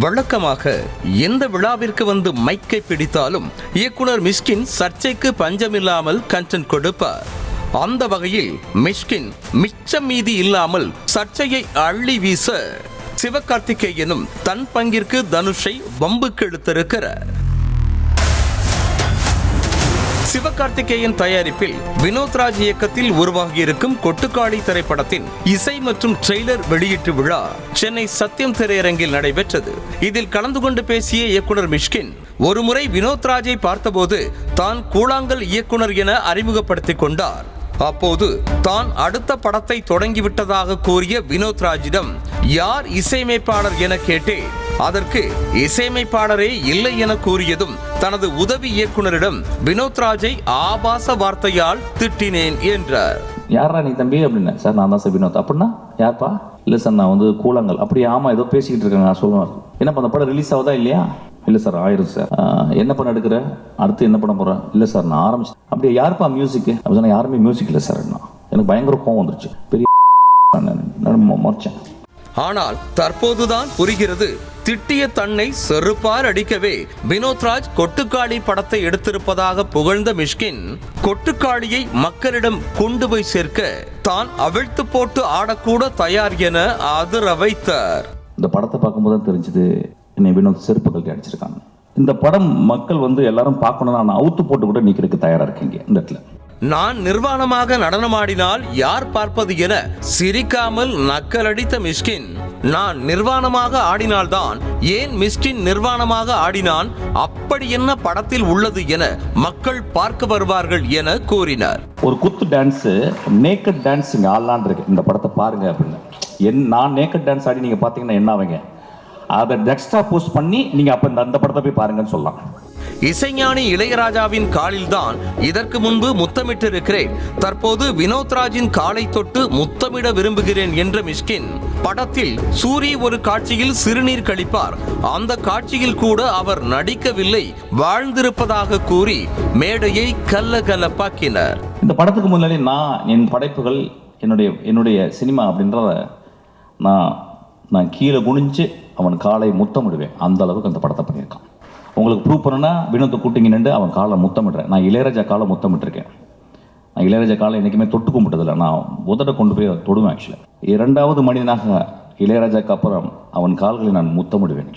வழக்கமாக எந்த விழாவிற்கு வந்து மைக்கை பிடித்தாலும் இயக்குனர் மிஷ்கின் சர்ச்சைக்கு பஞ்சமில்லாமல் கண்டென்ட் கொடுப்பார். அந்த வகையில் மிஷ்கின் மிச்சம் மீதி இல்லாமல் சர்ச்சையை அள்ளி வீச சிவகார்த்திகேயனும் தன் பங்கிற்கு தனுஷை வம்புக்கு இழுத்திருக்கிறார். சிவகார்த்திகேயன் தயாரிப்பில் வினோத்ராஜ் இயக்கத்தில் உருவாகியிருக்கும் கொட்டுக்காளி திரைப்படத்தின் இசை மற்றும் ட்ரெய்லர் வெளியீட்டு விழா சென்னை சத்யம் திரையரங்கில் நடைபெற்றது. இதில் கலந்து கொண்டு பேசிய இயக்குனர் மிஷ்கின் ஒருமுறை வினோத்ராஜை பார்த்தபோது தான் கூழாங்கல் இயக்குனர் என அறிமுகப்படுத்திக் கொண்டார். அப்போது தான் அடுத்த படத்தை தொடங்கிவிட்டதாக கூறிய வினோத்ராஜிடம் யார் இசையமைப்பாளர் என கேட்டேன். அதற்கு இசையமைப்பாளரே இல்லை என கூறியதும் தனது உதவி இயக்குனரிடம் வினோத்ராஜை ஆபாச வார்த்தையால் திட்டினேன் என்றார். யாரா நீ தம்பி அப்படின்னு. சார் நான் தான் சார் வினோத். அப்படின்னா யார்ப்பா? இல்லை சார் நான் வந்து கூழாங்கல். அப்படி ஆமா ஏதோ பேசிக்கிட்டு இருக்காங்க நான் சொல்லுவார். என்ன பண்ண படம் ரிலீஸ் ஆகுதா இல்லையா? இல்லை சார் ஆயிரும் சார். என்ன பண்ண எடுக்கிற? அடுத்து என்ன பண்ண போகிறேன்? இல்லை சார் நான் ஆரம்பிச்சேன். அப்படியே யாருப்பா மியூசிக்கு? அப்படி சொன்னால் யாருமே மியூசிக் இல்லை சார். எனக்கு பயங்கர கோவம் வந்துருச்சு. பெரிய மறைச்சேன். ஆனால் தற்போதுதான் புரிகிறது, திட்டிய தன்னை செருப்பார் அடிக்கவே வினோத்ராஜ் கொட்டுக்காளி படத்தை எடுத்திருப்பதாக புகழ்ந்த மிஷ்கின் கொட்டுக்காளியை மக்களிடம் கொண்டு போய் சேர்க்க தான் அவிழ்த்து போட்டு ஆடக்கூட தயார் என அதிர வைத்தார். இந்த படத்தை பார்க்கும்போது தான் தெரிஞ்சது என்னை வினோத் செருப்பு கழட்டி அடிச்சிருக்காங்க. இந்த படம் மக்கள் வந்து எல்லாரும் பார்க்கணும்னா நான் அவுத்து போட்டு கூட நிக்கிறதுக்கு தயாரா இருக்கீங்க. இந்த இடத்துல நான் நிர்வாணமாக நடனமாடினால் யார் பார்ப்பது என சிரிக்காமல் நக்கலடித்த மிஷ்கின், நான் நிர்வாணமாக ஆடினால்தான் ஏன் மிஷ்கின் நிர்வாணமாக ஆடினான், அப்படி என்ன படத்தில் உள்ளது என மக்கள் பார்க்க வருவார்கள் என கூறினார். ஒரு குத்து டான்ஸ் நேக்கட் டான்ஸ் இங்க ஆடலான் இருக்கு. இந்த படத்தை பாருங்க அப்படின்னு. நான் நேக்கட் டான்ஸ் ஆடி நீங்க பாத்தீங்கன்னா என்ன ஆவீங்க? அதை எக்ஸ்ட்ரா போஸ்ட் பண்ணி நீங்க அப்ப அந்த படத்தை போய் பாருங்கன்னு சொல்லலாம். இசைஞானி இளையராஜாவின் காலில் தான் இதற்கு முன்பு முத்தமிட்டு இருக்கிறேன், தற்போது வினோத்ராஜின் காலை தொட்டு முத்தமிட விரும்புகிறேன் என்ற மிஷ்கின் படத்தில் சூரி ஒரு காட்சியில் சிறுநீர் கழிப்பார், அந்த காட்சியில் கூட அவர் நடிக்கவில்லை, வாழ்ந்திருப்பதாக கூறி மேடையை கல்லகலப்பாக்கினார். இந்த படத்துக்கு முன்னாடி நான் என் படைப்புகள் என்னுடைய சினிமா அப்படின்றத நான் கீழே குனிஞ்சு அவன் காலை முத்தமிடுவேன். அந்த அளவுக்கு அந்த படத்தை பண்ணியிருக்கான். உங்களுக்கு ப்ரூவ் பண்ணனா வினோத்தை கூட்டிங்க நின்று அவன் காலை முத்தமிடுறேன். நான் இளையராஜா காலை முத்தமிட்டிருக்கேன். நான் இளையராஜா காலை என்றைக்குமே தொட்டு கும்பிட்டதில்லை. நான் உதட கொண்டு போய் தொடுவேன். ஆக்சுவலி இரண்டாவது மனிதனாக இளையராஜாக்கு அப்புறம் அவன் கால்களை நான் முத்தமிடுவேன்.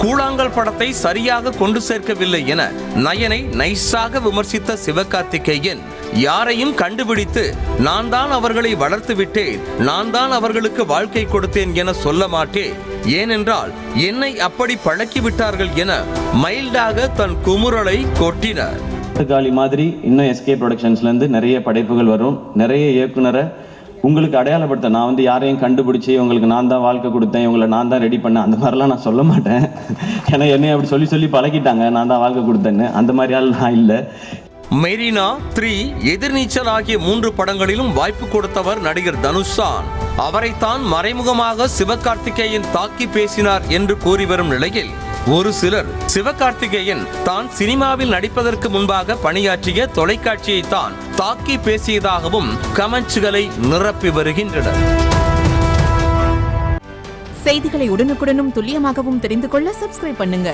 கூழாங்கல் படத்தை சரியாக கொண்டு சேர்க்கவில்லை என நயனை நைஸாக விமர்சித்த சிவகார்த்திகேயன் யாரையும் கண்டுபிடித்து நான் தான் அவர்களை வளர்த்து விட்டேன், நான் தான் அவர்களுக்கு வாழ்க்கை கொடுத்தேன் என சொல்ல மாட்டேன், ஏனென்றால் என்னை அப்படி பழக்கி விட்டார்கள் என மைல்டாக தன் குமுறலை கொட்டினார். கொட்டுக்காளி மாதிரி இன்னும் எஸ்கே ப்ரொடக்ஷன்ஸ்ல இருந்து நிறைய படைப்புகள் வரும். நிறைய இயக்குனரை உங்களுக்கு அடையாளப்படுத்த நான் வந்து யாரையும் கண்டுபிடிச்சி உங்களுக்கு நான் தான் வாழ்க்கை கொடுத்தேன், இவங்களை நான் தான் ரெடி பண்ணேன், அந்த மாதிரிலாம் நான் சொல்ல மாட்டேன். ஏன்னா என்னை அப்படி சொல்லி பழகிட்டாங்க நான் தான் வாழ்க்கை கொடுத்தேன்னு. அந்த மாதிரி ஆள் நான் இல்லை. மெரினா 3, எதிர்நீச்சல் ஆகிய 3 படங்களிலும் வாய்ப்பு கொடுத்தவர் நடிகர் தனுஷ் தான். அவரைத்தான் மறைமுகமாக சிவகார்த்திகேயன் தாக்கி பேசினார் என்று கூறி வரும் நிலையில் ஒரு சிலர் சிவகார்த்திகேயன் தான் சினிமாவில் நடிப்பதற்கு முன்பாக பணியாற்றிய தொலைக்காட்சியை தான் தாக்கி பேசியதாகவும் கமெண்ட்ஸ்களை நிரப்பி வருகின்றனர். செய்திகளை உடனுக்குடனும் துல்லியமாகவும் தெரிந்து கொள்ள சப்ஸ்கிரைப் பண்ணுங்க.